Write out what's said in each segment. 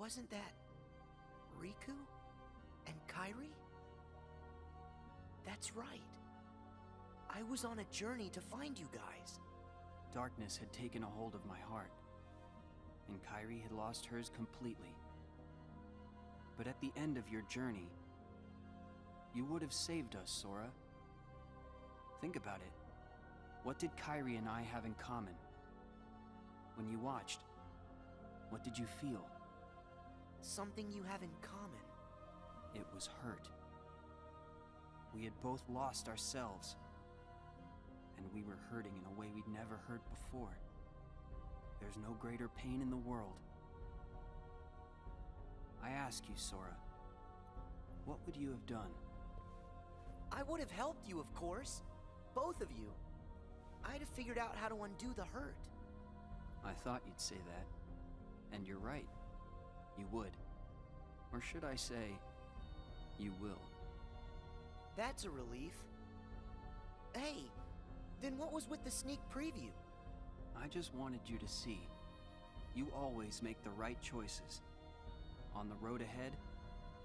Wasn't that Riku and Kairi? That's right. I was on a journey to find you guys. Darkness had taken a hold of my heart, and Kairi had lost hers completely. But at the end of your journey, you would have saved us, Sora. Think about it. What did Kairi and I have in common? When you watched, what did you feel? Something you have in common. It was hurt. We had both lost ourselves, and we were hurting in a way we'd never hurt before. There's no greater pain in the world. I ask you, Sora, what would you have done? I would have helped you, of course. Both of you. I'd have figured out how to undo the hurt. I thought you'd say that. And you're right. You would. Or should I say, you will. That's a relief. Hey, then what was with the sneak preview? I just wanted you to see. You always make the right choices. On the road ahead,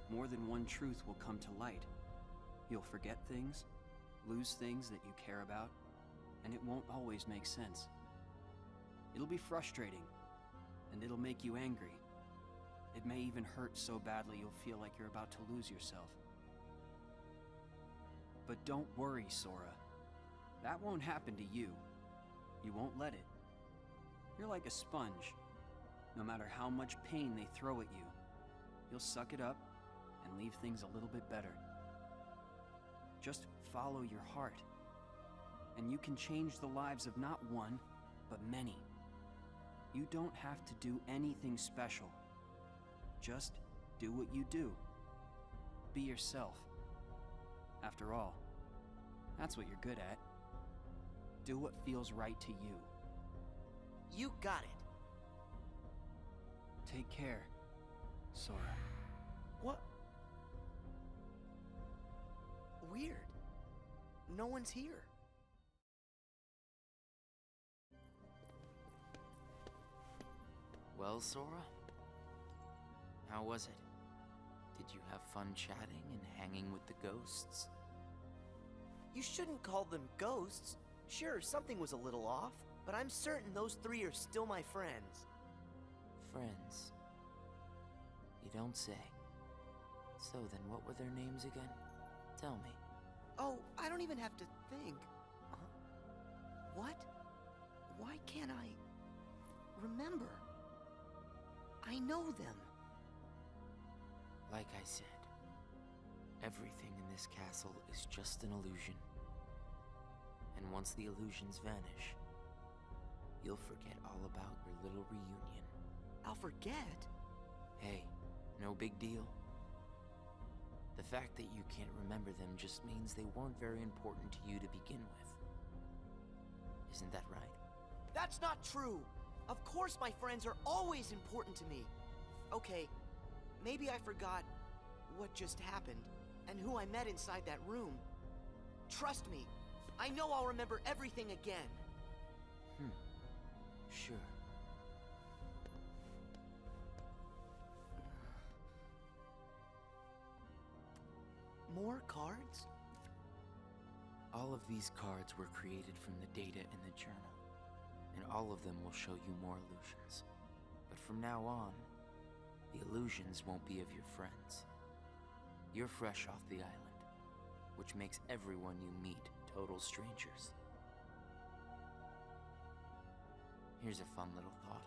more than one truth will come to light. You'll forget things, lose things that you care about, and it won't always make sense. It'll be frustrating, and it'll make you angry. It may even hurt so badly you'll feel like you're about to lose yourself. But don't worry, Sora. That won't happen to you. You won't let it. You're like a sponge. No matter how much pain they throw at you, you'll suck it up and leave things a little bit better. Just follow your heart, and you can change the lives of not one, but many. You don't have to do anything special. Just do what you do. Be yourself. After all, that's what you're good at. Do what feels right to you. You got it. Take care, Sora. What? Weird. No one's here. Well, Sora? How was it? Did you have fun chatting and hanging with the ghosts? You shouldn't call them ghosts. Sure, something was a little off, but I'm certain those three are still my friends. Friends? You don't say. So then what were their names again? Tell me. Oh, I don't even have to think. What? Why can't I remember? I know them. Like I said, everything in this castle is just an illusion. And once the illusions vanish, you'll forget all about your little reunion. I'll forget? Hey, no big deal. The fact that you can't remember them just means they weren't very important to you to begin with. Isn't that right? That's not true! Of course my friends are always important to me. Okay, maybe I forgot what just happened and who I met inside that room. Trust me, I know I'll remember everything again. Sure. More cards? All of these cards were created from the data in the journal, and all of them will show you more illusions. But from now on, the illusions won't be of your friends. You're fresh off the island, which makes everyone you meet total strangers. Here's a fun little thought.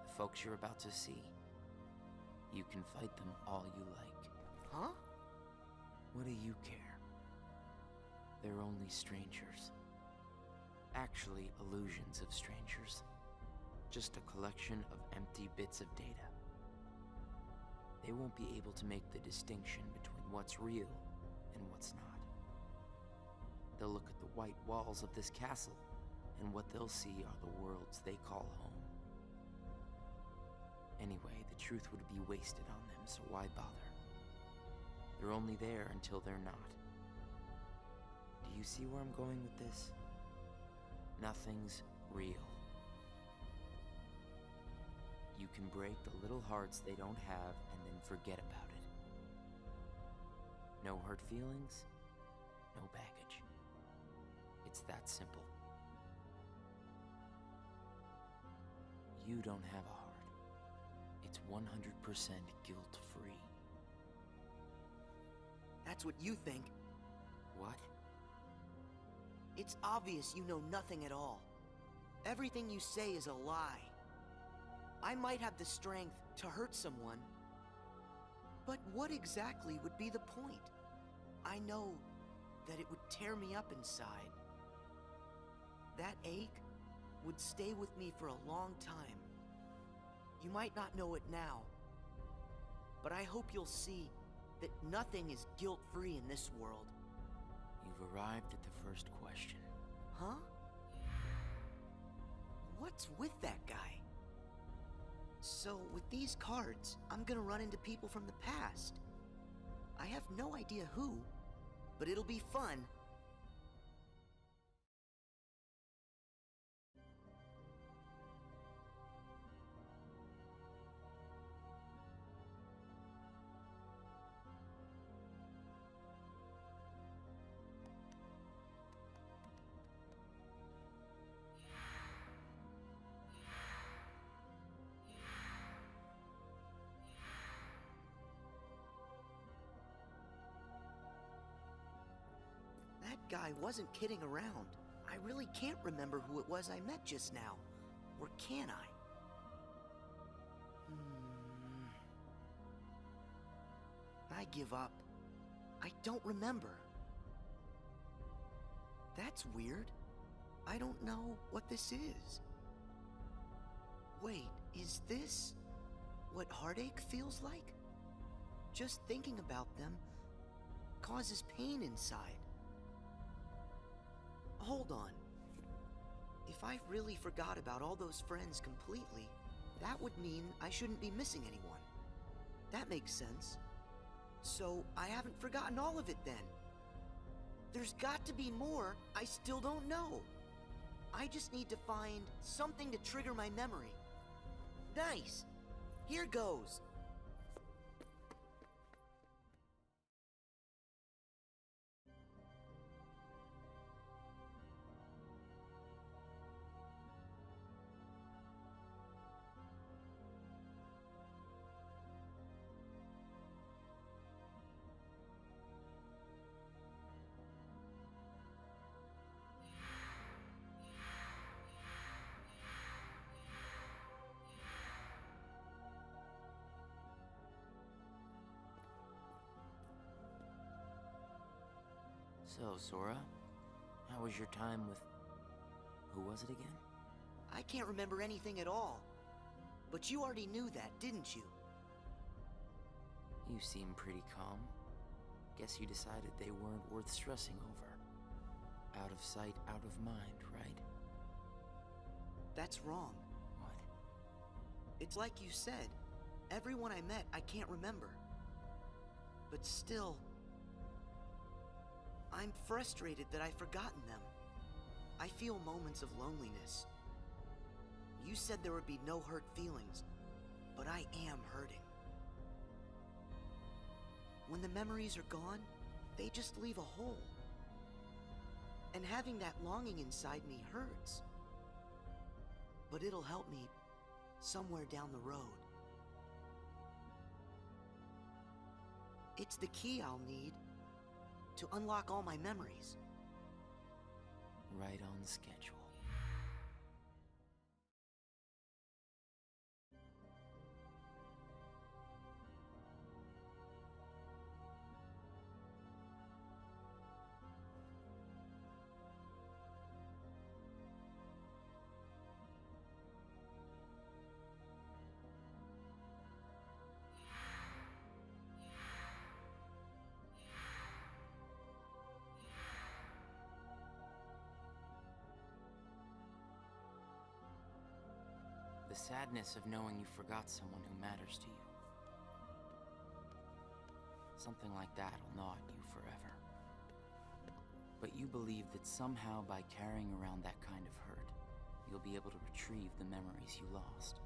The folks you're about to see, you can fight them all you like. Huh? What do you care? They're only strangers. Actually, illusions of strangers. Just a collection of empty bits of data. They won't be able to make the distinction between what's real and what's not. They'll look at the white walls of this castle, and what they'll see are the worlds they call home. Anyway, the truth would be wasted on them, so why bother? They're only there until they're not. Do you see where I'm going with this? Nothing's real. You you can break the little hearts they don't have and then forget about it. No hurt feelings, no baggage. It's that simple. You don't have a heart. It's 100% guilt-free. That's what you think. What? It's obvious you know nothing at all. Everything you say is a lie. I might have the strength to hurt someone, but what exactly would be the point? I know that it would tear me up inside. That ache would stay with me for a long time. You might not know it now, but I hope you'll see that nothing is guilt-free in this world. You've arrived at the first question. Huh? What's with that guy? So, with these cards, I'm gonna run into people from the past. I have no idea who, but it'll be fun. That guy wasn't kidding around. I really can't remember who it was I met just now. Or can I? I give up. I don't remember. That's weird. I don't know what this is. Wait, is this what heartache feels like? Just thinking about them causes pain inside. Hold on. If I really forgot about all those friends completely, that would mean I shouldn't be missing anyone. That makes sense. So I haven't forgotten all of it then. There's got to be more I still don't know. I just need to find something to trigger my memory. Nice! Here goes. So, Sora, how was your time with... who was it again? I can't remember anything at all. But you already knew that, didn't you? You seem pretty calm. Guess you decided they weren't worth stressing over. Out of sight, out of mind, right? That's wrong. What? It's like you said. Everyone I met, I can't remember. But still... I'm frustrated that I've forgotten them. I feel moments of loneliness. You said there would be no hurt feelings, but I am hurting. When the memories are gone, they just leave a hole. And having that longing inside me hurts. But it'll help me somewhere down the road. It's the key I'll need to unlock all my memories. Right on schedule. The sadness of knowing you forgot someone who matters to you. Something like that'll gnaw at you forever. But you believe that somehow by carrying around that kind of hurt, you'll be able to retrieve the memories you lost.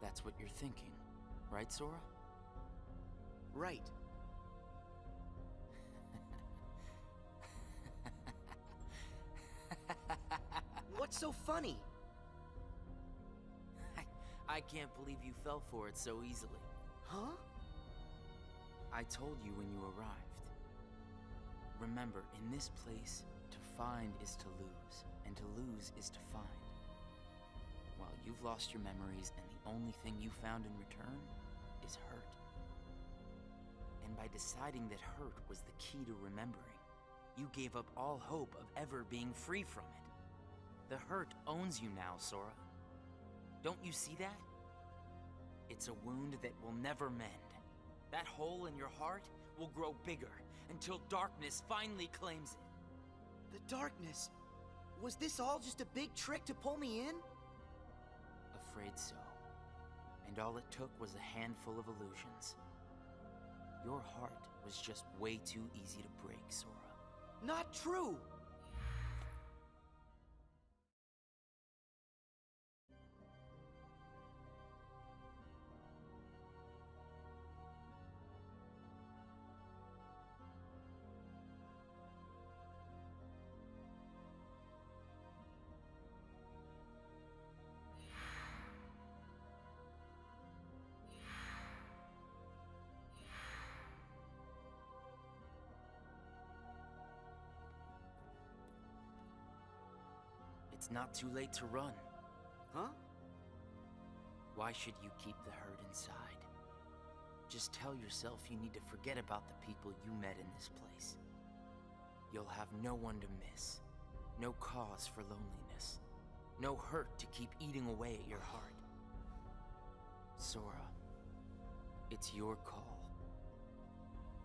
That's what you're thinking, right, Sora? Right. What's so funny? I can't believe you fell for it so easily. Huh? I told you when you arrived. Remember, in this place, to find is to lose, and to lose is to find. Well, you've lost your memories, and the only thing you found in return is hurt. And by deciding that hurt was the key to remembering, you gave up all hope of ever being free from it. The hurt owns you now, Sora. Don't you see that? It's a wound that will never mend. That hole in your heart will grow bigger until darkness finally claims it. The darkness? Was this all just a big trick to pull me in? Afraid so. And all it took was a handful of illusions. Your heart was just way too easy to break, Sora. Not true! It's not too late to run. Huh? Why should you keep the hurt inside? Just tell yourself you need to forget about the people you met in this place. You'll have no one to miss, no cause for loneliness, no hurt to keep eating away at your heart. Sora, it's your call.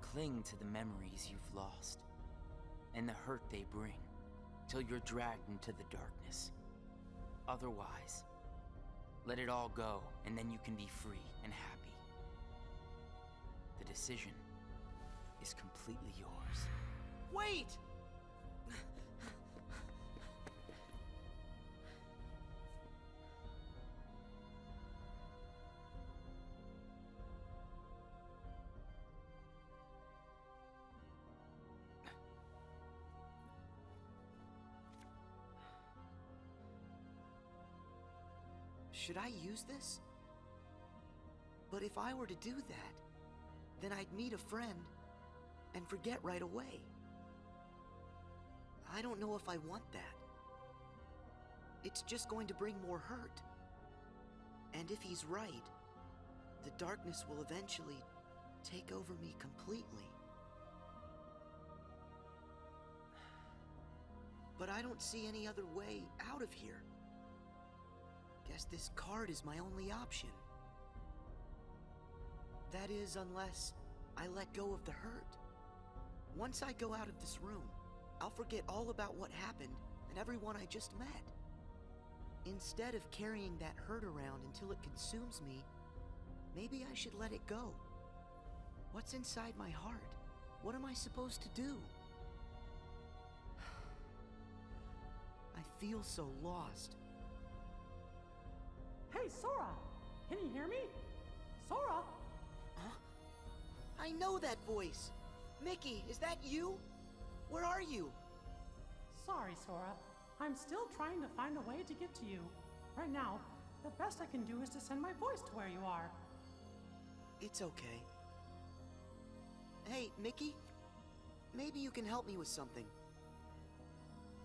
Cling to the memories you've lost, and the hurt they bring, till you're dragged into the darkness. Otherwise, let it all go, and then you can be free and happy. The decision is completely yours. Wait! Should I use this? But if I were to do that, then I'd meet a friend and forget right away. I don't know if I want that. It's just going to bring more hurt. And if he's right, the darkness will eventually take over me completely. But I don't see any other way out of here. Guess this card is my only option. That is, unless I let go of the hurt. Once I go out of this room, I'll forget all about what happened and everyone I just met. Instead of carrying that hurt around until it consumes me, maybe I should let it go. What's inside my heart? What am I supposed to do? I feel so lost. Hey, Sora! Can you hear me? Sora! Huh? I know that voice! Mickey, is that you? Where are you? Sorry, Sora. I'm still trying to find a way to get to you. Right now, the best I can do is to send my voice to where you are. It's okay. Hey, Mickey? Maybe you can help me with something.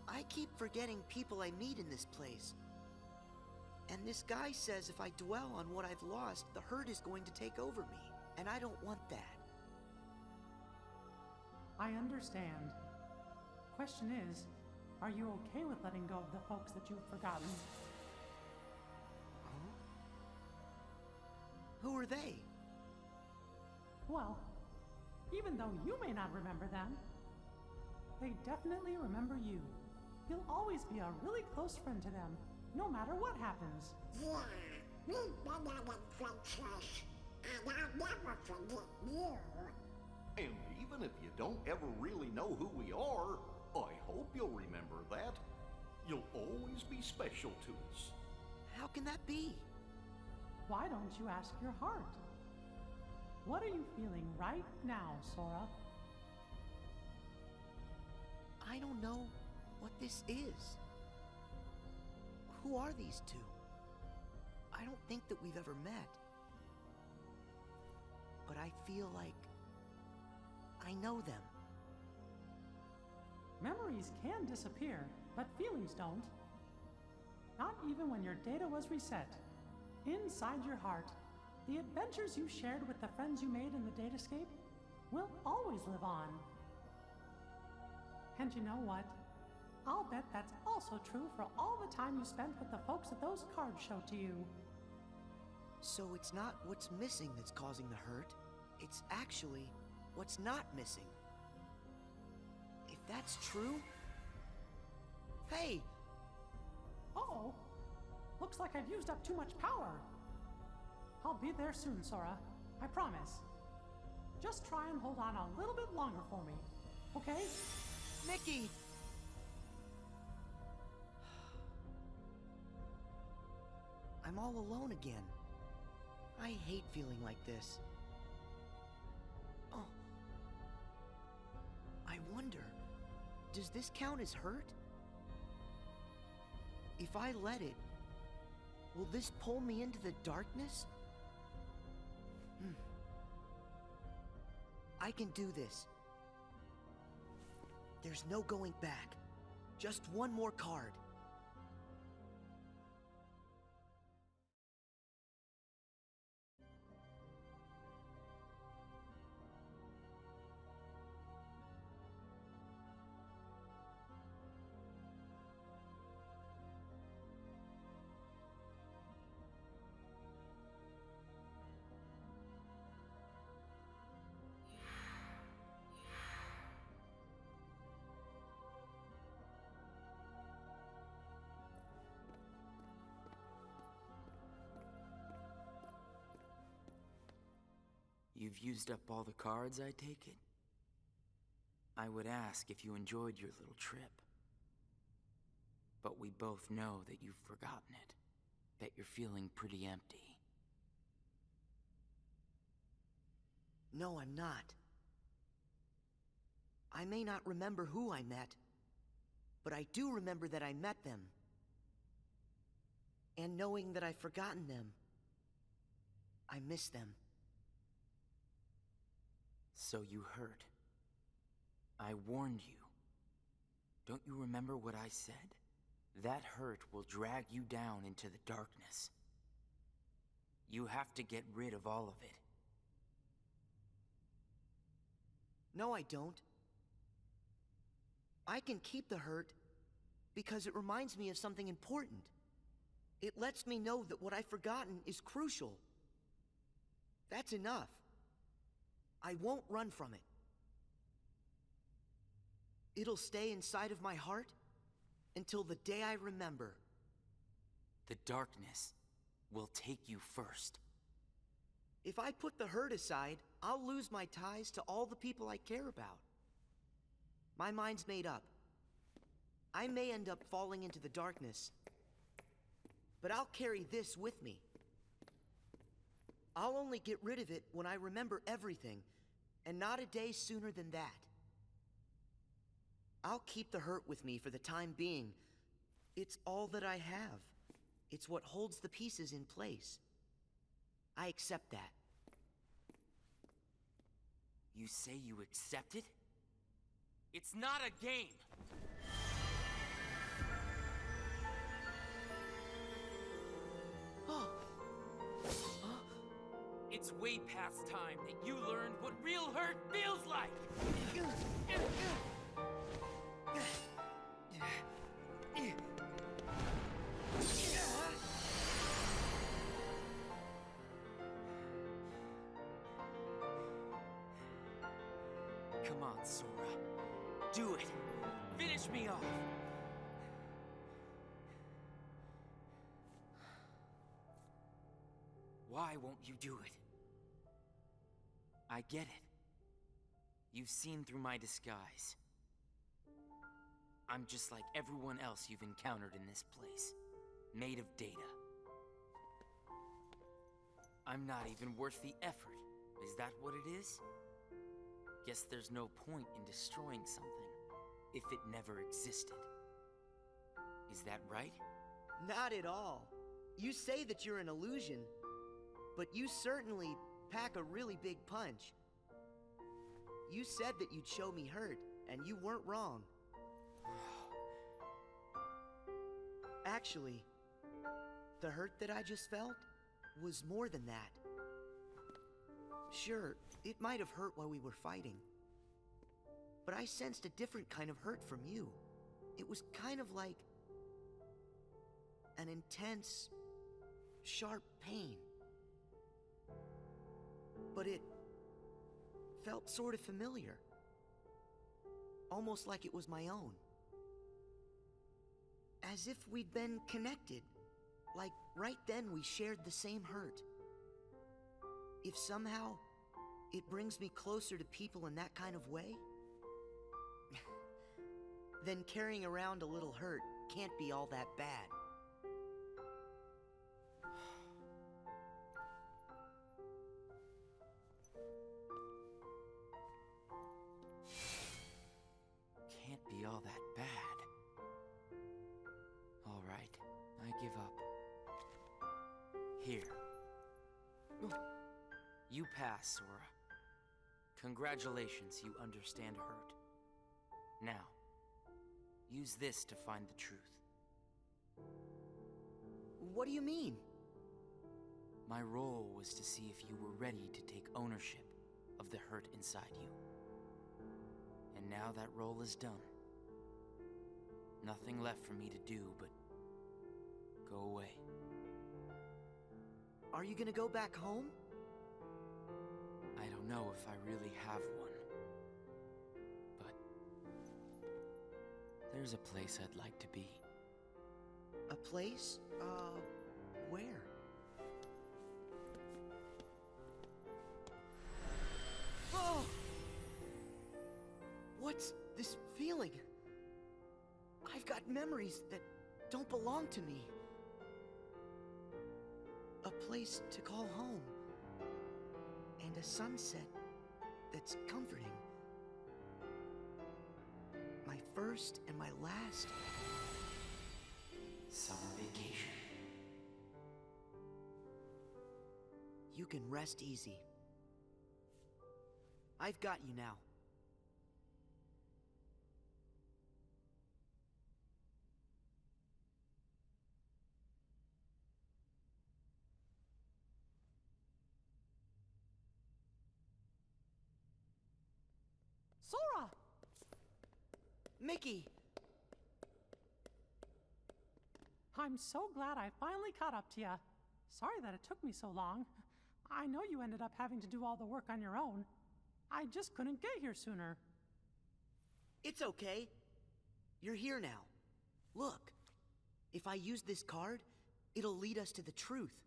I keep forgetting people I meet in this place. And this guy says if I dwell on what I've lost, the hurt is going to take over me. And I don't want that. I understand. Question is, are you okay with letting go of the folks that you've forgotten? Huh? Who are they? Well, even though you may not remember them, they definitely remember you. You'll always be a really close friend to them, no matter what happens. Yeah, we've been having friendships, and I'll never forget you. And even if you don't ever really know who we are, I hope you'll remember that. You'll always be special to us. How can that be? Why don't you ask your heart? What are you feeling right now, Sora? I don't know what this is. Who are these two? I don't think that we've ever met. But I feel like I know them. Memories can disappear, but feelings don't. Not even when your data was reset. Inside your heart, the adventures you shared with the friends you made in the datascape will always live on. And you know what? I'll bet that's also true for all the time you spent with the folks at those cards show to you. So it's not what's missing that's causing the hurt. It's actually what's not missing. If that's true... Hey! Uh-oh. Looks like I've used up too much power. I'll be there soon, Sora. I promise. Just try and hold on a little bit longer for me, okay? Mickey! I'm all alone again. I hate feeling like this. Oh. I wonder, does this count as hurt? If I let it, will this pull me into the darkness? I can do this. There's no going back. Just one more card. You've used up all the cards, I take it? I would ask if you enjoyed your little trip. But we both know that you've forgotten it. That you're feeling pretty empty. No, I'm not. I may not remember who I met, but I do remember that I met them. And knowing that I've forgotten them, I miss them. So you heard. I warned you. Don't you remember what I said? That hurt will drag you down into the darkness. You have to get rid of all of it. No, I don't. I can keep the hurt because it reminds me of something important. It lets me know that what I've forgotten is crucial. That's enough. I won't run from it. It'll stay inside of my heart until the day I remember. The darkness will take you first. If I put the hurt aside, I'll lose my ties to all the people I care about. My mind's made up. I may end up falling into the darkness, but I'll carry this with me. I'll only get rid of it when I remember everything, and not a day sooner than that. I'll keep the hurt with me for the time being. It's all that I have. It's what holds the pieces in place. I accept that. You say you accept it? It's not a game! It's way past time that you learned what real hurt feels like! Come on, Sora. Do it! Finish me off! Why won't you do it? I get it. You've seen through my disguise. I'm just like everyone else you've encountered in this place. Made of data. I'm not even worth the effort. Is that what it is? Guess there's no point in destroying something if it never existed. Is that right? Not at all. You say that you're an illusion, but you certainly pack a really big punch. You said that you'd show me hurt, and you weren't wrong. Actually, the hurt that I just felt was more than that. Sure, it might have hurt while we were fighting, but I sensed a different kind of hurt from you. It was kind of like an intense, sharp pain. But it felt sort of familiar. Almost like it was my own. As if we'd been connected. Like right then we shared the same hurt. If somehow it brings me closer to people in that kind of way, then carrying around a little hurt can't be all that bad. Can't be all that bad. All right, I give up. Here. You pass, Sora. Congratulations, you understand hurt. Now, use this to find the truth. What do you mean? My role was to see if you were ready to take ownership of the hurt inside you. And now that role is done. Nothing left for me to do but go away. Are you gonna go back home? I don't know if I really have one. But there's a place I'd like to be. A place? Where? Oh! What's this feeling? I've got memories that don't belong to me. A place to call home. And a sunset that's comforting. My first and my last summer vacation. You can rest easy. I've got you now. Sora! Mickey! I'm so glad I finally caught up to you. Sorry that it took me so long. I know you ended up having to do all the work on your own. I just couldn't get here sooner. It's okay. You're here now. Look, if I use this card, it'll lead us to the truth.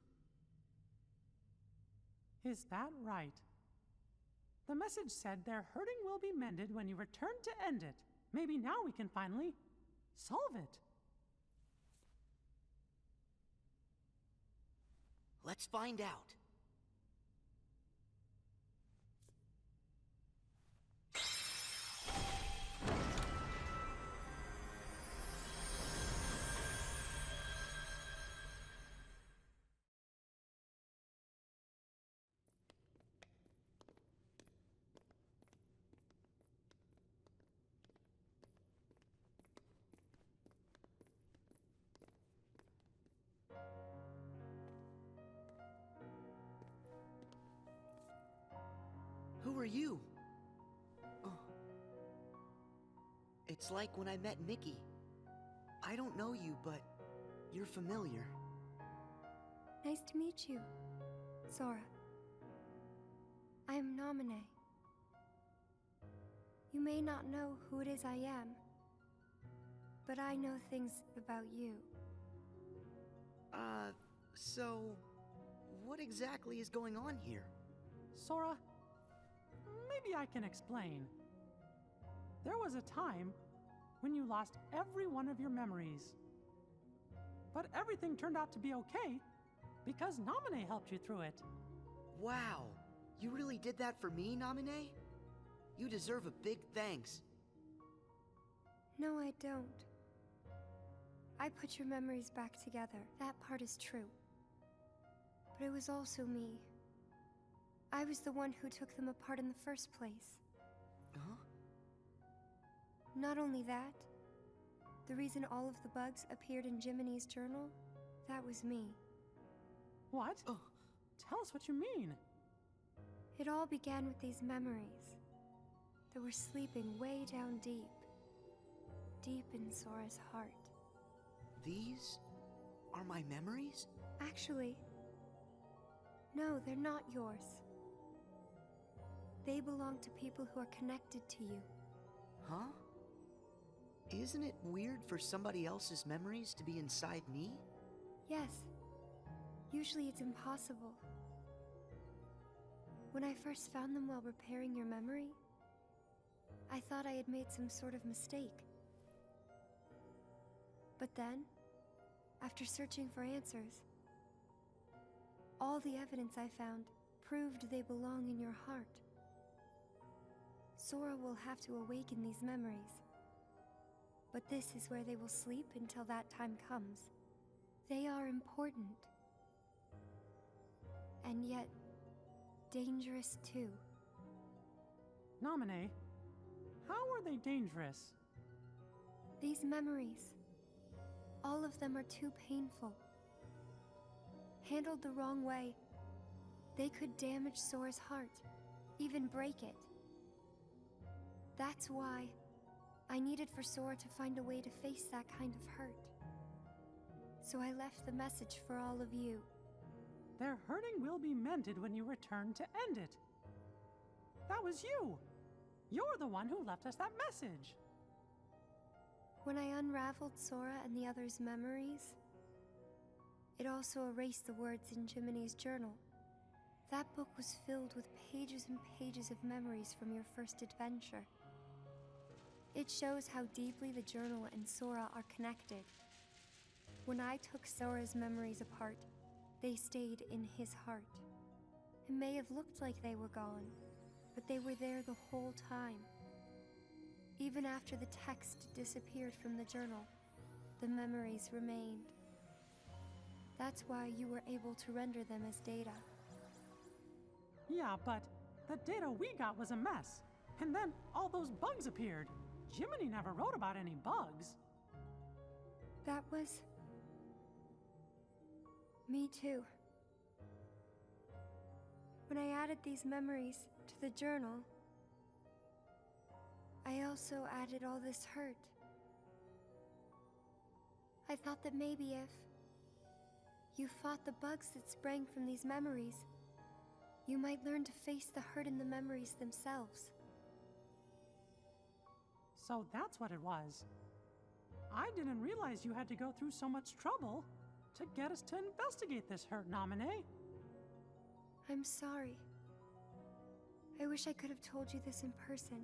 Is that right? The message said their hurting will be mended when you return to end it. Maybe now we can finally solve it. Let's find out. Who are you? Oh. It's like when I met Mickey. I don't know you, but you're familiar. Nice to meet you, Sora. I am Namine. You may not know who it is I am, but I know things about you. So what exactly is going on here? Sora, maybe I can explain. There was a time when you lost every one of your memories. But everything turned out to be okay because Namine helped you through it. Wow, you really did that for me, Namine? You deserve a big thanks. No, I don't. I put your memories back together. That part is true. But it was also me. I was the one who took them apart in the first place. Huh? Not only that, the reason all of the bugs appeared in Jiminy's journal, that was me. What? Oh. Tell us what you mean. It all began with these memories that were sleeping way down deep. Deep in Sora's heart. These are my memories? Actually, no, they're not yours. They belong to people who are connected to you. Huh? Isn't it weird for somebody else's memories to be inside me? Yes. Usually it's impossible. When I first found them while repairing your memory, I thought I had made some sort of mistake. But then, after searching for answers, all the evidence I found proved they belong in your heart. Sora will have to awaken these memories. But this is where they will sleep until that time comes. They are important. And yet, dangerous too. Namine, how are they dangerous? These memories, all of them are too painful. Handled the wrong way, they could damage Sora's heart, even break it. That's why I needed for Sora to find a way to face that kind of hurt. So I left the message for all of you. Their hurting will be mended when you return to end it. That was you. You're the one who left us that message. When I unraveled Sora and the others' memories, it also erased the words in Jiminy's journal. That book was filled with pages and pages of memories from your first adventure. It shows how deeply the journal and Sora are connected. When I took Sora's memories apart, they stayed in his heart. It may have looked like they were gone, but they were there the whole time. Even after the text disappeared from the journal, the memories remained. That's why you were able to render them as data. Yeah, but the data we got was a mess. And then all those bugs appeared. Jiminy never wrote about any bugs. That was... me too. When I added these memories to the journal, I also added all this hurt. I thought that maybe if you fought the bugs that sprang from these memories, you might learn to face the hurt in the memories themselves. So that's what it was. I didn't realize you had to go through so much trouble to get us to investigate this hurt, Namine. I'm sorry. I wish I could have told you this in person.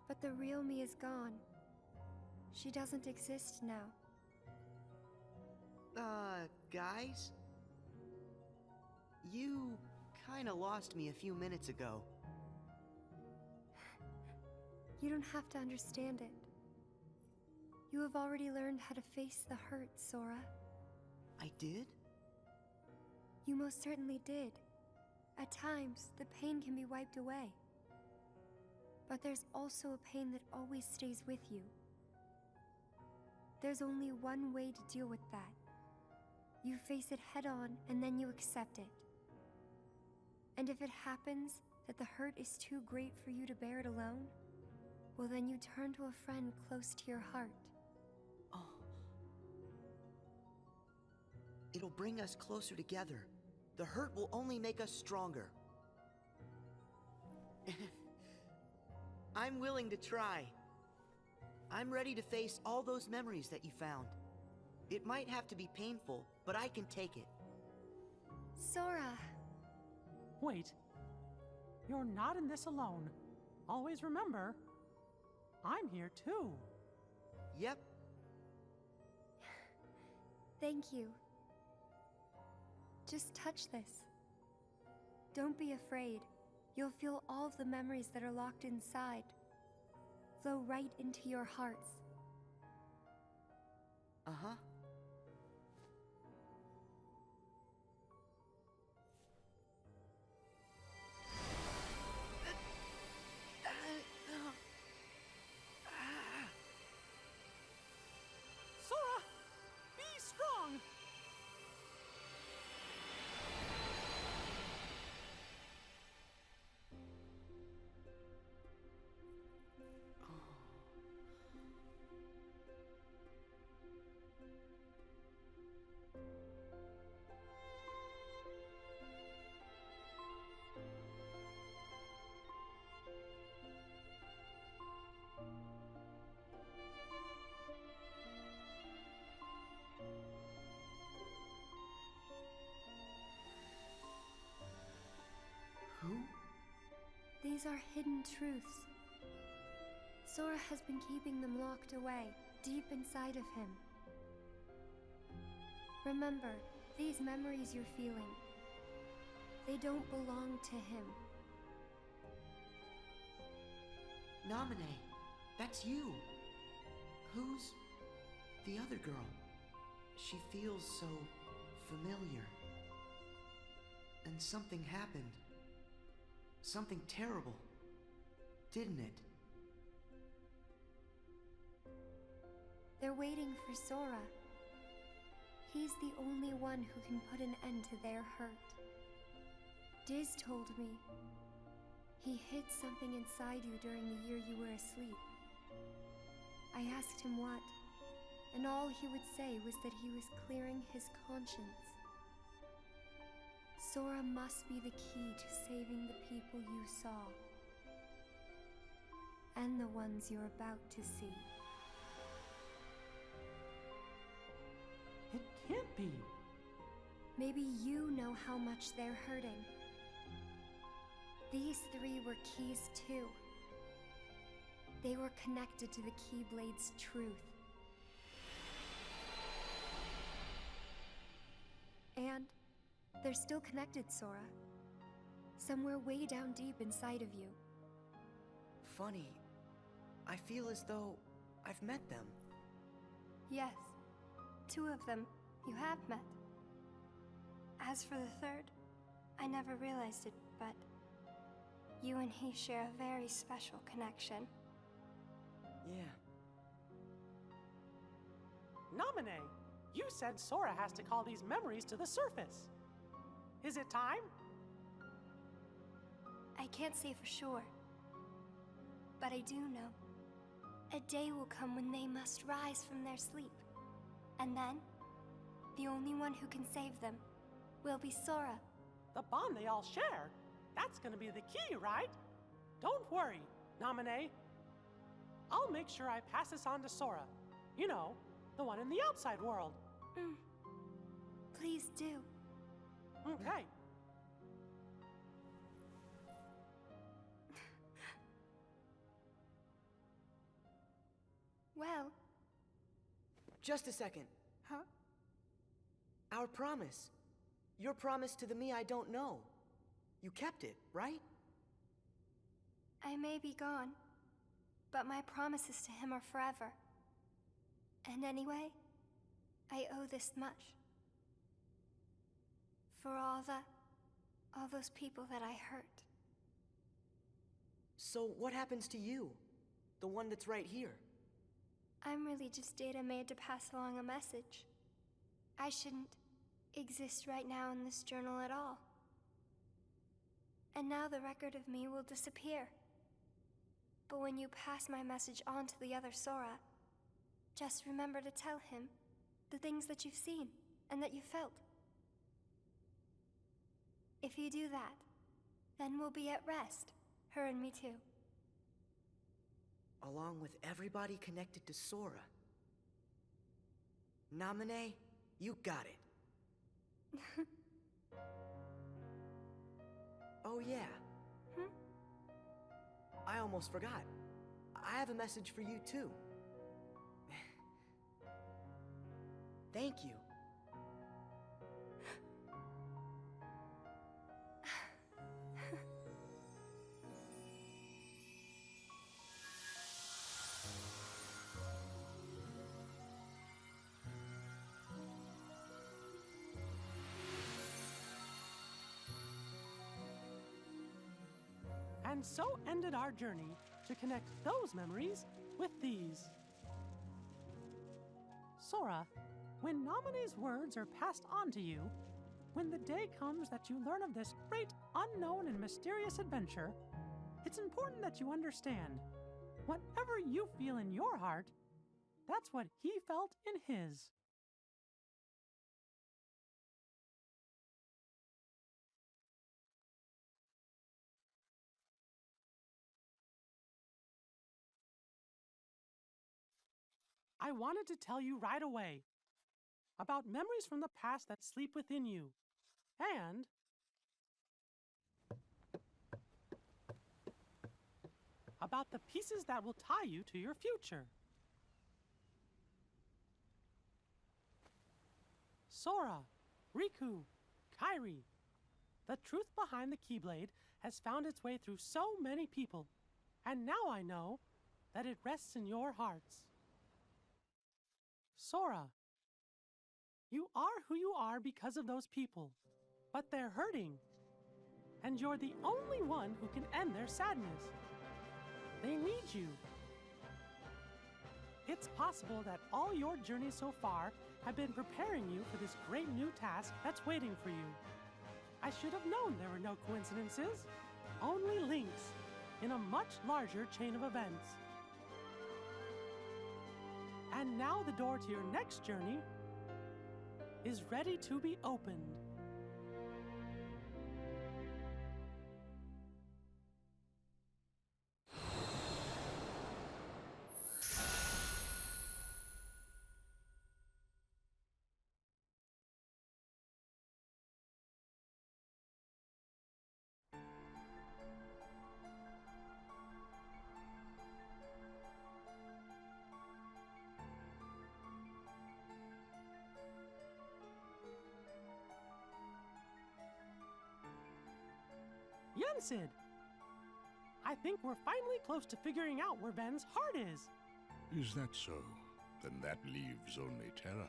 But the real me is gone. She doesn't exist now. Guys? You kinda lost me a few minutes ago. You don't have to understand it. You have already learned how to face the hurt, Sora. I did? You most certainly did. At times, the pain can be wiped away. But there's also a pain that always stays with you. There's only one way to deal with that. You face it head on, and then you accept it. And if it happens that the hurt is too great for you to bear it alone, well then you turn to a friend close to your heart. Oh. It'll bring us closer together. The hurt will only make us stronger. I'm willing to try. I'm ready to face all those memories that you found. It might have to be painful, but I can take it. Sora! Wait. You're not in this alone. Always remember, I'm here too. Yep. Thank you. Just touch this. Don't be afraid. You'll feel all of the memories that are locked inside flow right into your hearts. Uh-huh. Sora, be strong! Who? These are hidden truths. Sora has been keeping them locked away, deep inside of him. Remember, these memories you're feeling, they don't belong to him. Namine, that's you. Who's the other girl? She feels so familiar. And something happened. Something terrible, didn't it? They're waiting for Sora. He's the only one who can put an end to their hurt. Diz told me he hid something inside you during the year you were asleep. I asked him what, and all he would say was that he was clearing his conscience. Sora must be the key to saving the people you saw, and the ones you're about to see. It can't be. Maybe you know how much they're hurting. These three were keys too. They were connected to the Keyblade's truth. And they're still connected, Sora. Somewhere way down deep inside of you. Funny. I feel as though I've met them. Yes, 2 of them you have met. As for the third, I never realized it, but you and he share a very special connection. Yeah. Namine, you said Sora has to call these memories to the surface. Is it time? I can't say for sure, but I do know. A day will come when they must rise from their sleep. And then, the only one who can save them will be Sora. The bond they all share, that's gonna be the key, right? Don't worry, Namine. I'll make sure I pass this on to Sora. You know, the one in the outside world. Please do. Okay. Well, Just a second. Huh? Our promise. Your promise to the me I don't know. You kept it, right? I may be gone, but my promises to him are forever. And anyway, I owe this much. For all those people that I hurt. So what happens to you? The one that's right here? I'm really just data made to pass along a message. I shouldn't exist right now in this journal at all. And now the record of me will disappear. But when you pass my message on to the other Sora, just remember to tell him the things that you've seen and that you felt. If you do that, then we'll be at rest, her and me too. Along with everybody connected to Sora. Namine, you got it. Oh yeah. I almost forgot. I have a message for you too. Thank you. And so ended our journey to connect those memories with these. Sora, when Nominee's words are passed on to you, when the day comes that you learn of this great, unknown, and mysterious adventure, it's important that you understand, whatever you feel in your heart, that's what he felt in his. I wanted to tell you right away about memories from the past that sleep within you, and about the pieces that will tie you to your future. Sora, Riku, Kairi, the truth behind the Keyblade has found its way through so many people, and now I know that it rests in your hearts. Sora, you are who you are because of those people, but they're hurting, and you're the only one who can end their sadness. They need you. It's possible that all your journeys so far have been preparing you for this great new task that's waiting for you. I should have known there were no coincidences, only links in a much larger chain of events. And now the door to your next journey is ready to be opened. Yensid! I think we're finally close to figuring out where Ven's heart is. Is that so? Then that leaves only Terra.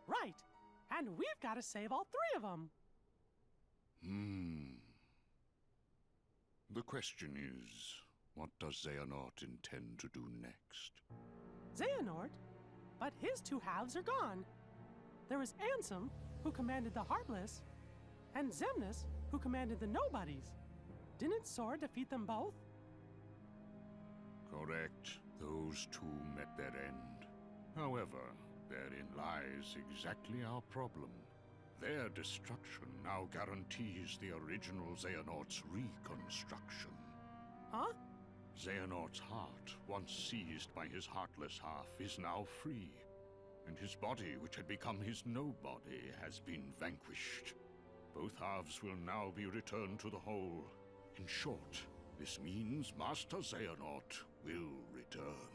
Right. And we've got to save all three of them. The question is, what does Xehanort intend to do next? Xehanort? But his two halves are gone. There was Ansem, who commanded the Heartless, and Xemnas, who commanded the Nobodies. Didn't Sora defeat them both? Correct. Those two met their end. However, therein lies exactly our problem. Their destruction now guarantees the original Xehanort's reconstruction. Huh? Xehanort's heart, once seized by his heartless half, is now free. And his body, which had become his nobody, has been vanquished. Both halves will now be returned to the whole. In short, this means Master Xehanort will return.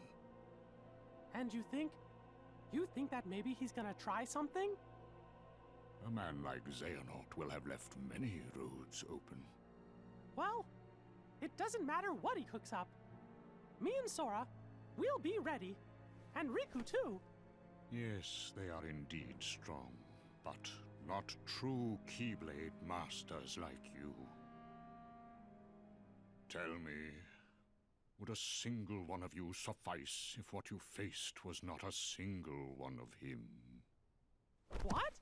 And you think that maybe he's gonna try something? A man like Xehanort will have left many roads open. Well, it doesn't matter what he cooks up. Me and Sora, we'll be ready. And Riku too. Yes, they are indeed strong, but not true Keyblade masters like you. Tell me, would a single one of you suffice if what you faced was not a single one of him? What?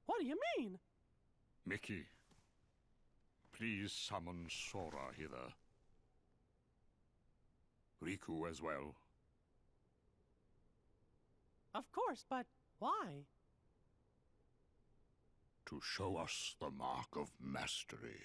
What do you mean? Mickey, please summon Sora hither. Riku as well. Of course, but why? To show us the mark of mastery.